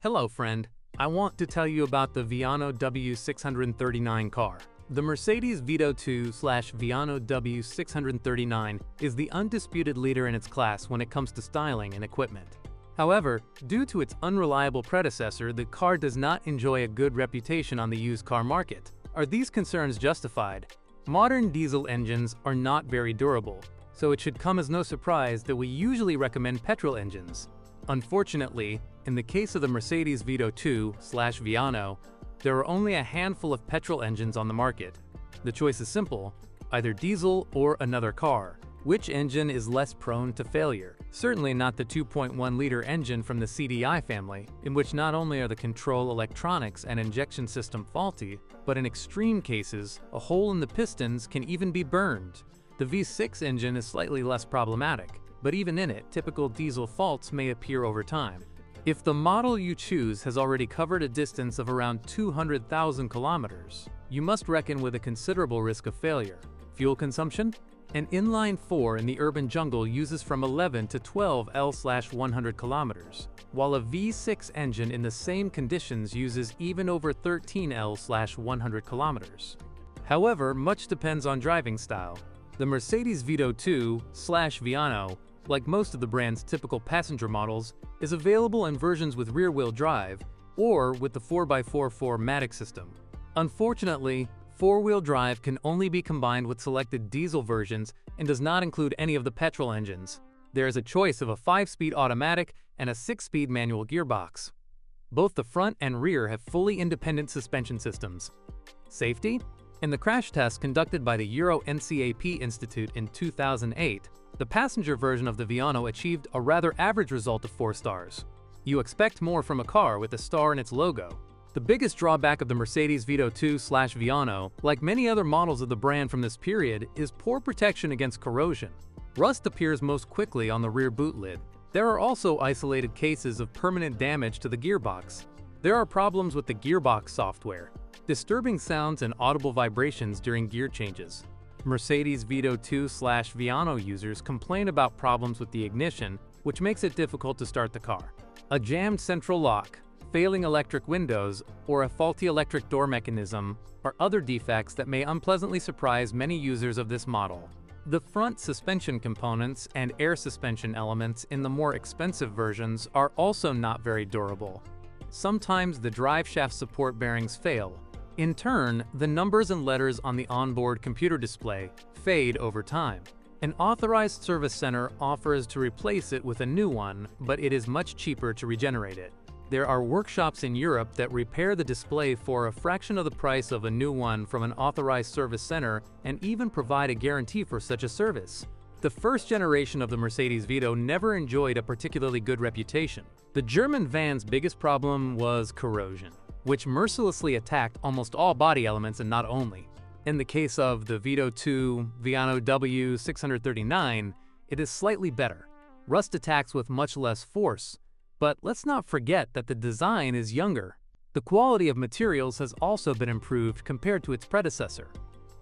Hello friend, I want to tell you about the Viano W639 car. The Mercedes Vito II/Viano W639 is the undisputed leader in its class when it comes to styling and equipment. However, due to its unreliable predecessor, the car does not enjoy a good reputation on the used car market. Are these concerns justified? Modern diesel engines are not very durable, so it should come as no surprise that we usually recommend petrol engines. Unfortunately, in the case of the Mercedes Vito II/Viano, there are only a handful of petrol engines on the market. The choice is simple, either diesel or another car. Which engine is less prone to failure? Certainly not the 2.1-liter engine from the CDI family, in which not only are the control electronics and injection system faulty, but in extreme cases, a hole in the pistons can even be burned. The V6 engine is slightly less problematic, but even in it, typical diesel faults may appear over time. If the model you choose has already covered a distance of around 200,000 kilometers, you must reckon with a considerable risk of failure. Fuel consumption? An inline-4 in the urban jungle uses from 11 to 12 L/100 kilometers, while a V6 engine in the same conditions uses even over 13 L/100 kilometers. However, much depends on driving style. The Mercedes Vito II/Viano, like most of the brand's typical passenger models, is available in versions with rear-wheel drive or with the 4x4 4MATIC system. Unfortunately, four-wheel drive can only be combined with selected diesel versions and does not include any of the petrol engines. There is a choice of a 5-speed automatic and a 6-speed manual gearbox. Both the front and rear have fully independent suspension systems. Safety? In the crash test conducted by the Euro NCAP Institute in 2008, the passenger version of the Viano achieved a rather average result of 4 stars. You expect more from a car with a star in its logo. The biggest drawback of the Mercedes Vito II/Viano, like many other models of the brand from this period, is poor protection against corrosion. Rust appears most quickly on the rear boot lid. There are also isolated cases of permanent damage to the gearbox. There are problems with the gearbox software, disturbing sounds and audible vibrations during gear changes. Mercedes Vito II/Viano users complain about problems with the ignition, which makes it difficult to start the car. A jammed central lock, failing electric windows, or a faulty electric door mechanism are other defects that may unpleasantly surprise many users of this model. The front suspension components and air suspension elements in the more expensive versions are also not very durable. Sometimes the drive shaft support bearings fail. In turn, the numbers and letters on the onboard computer display fade over time. An authorized service center offers to replace it with a new one, but it is much cheaper to regenerate it. There are workshops in Europe that repair the display for a fraction of the price of a new one from an authorized service center and even provide a guarantee for such a service. The first generation of the Mercedes Vito never enjoyed a particularly good reputation. The German van's biggest problem was corrosion, which mercilessly attacked almost all body elements and not only. In the case of the Vito II Viano W639, it is slightly better. Rust attacks with much less force, but let's not forget that the design is younger. The quality of materials has also been improved compared to its predecessor.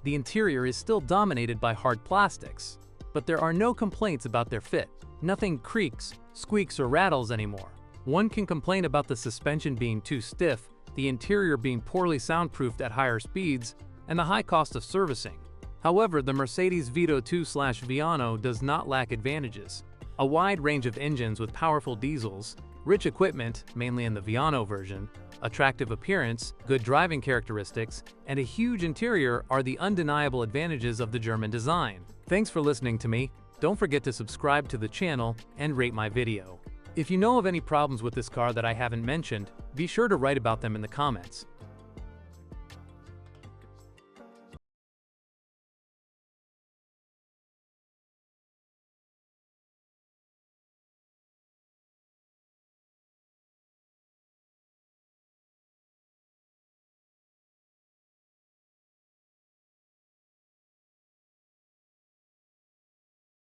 The interior is still dominated by hard plastics, but there are no complaints about their fit. Nothing creaks, squeaks, or rattles anymore. One can complain about the suspension being too stiff, the interior being poorly soundproofed at higher speeds, and the high cost of servicing. However, the Mercedes Vito II/Viano does not lack advantages. A wide range of engines with powerful diesels, rich equipment, mainly in the Viano version, attractive appearance, good driving characteristics, and a huge interior are the undeniable advantages of the German design. Thanks for listening to me. Don't forget to subscribe to the channel and rate my video. If you know of any problems with this car that I haven't mentioned, be sure to write about them in the comments.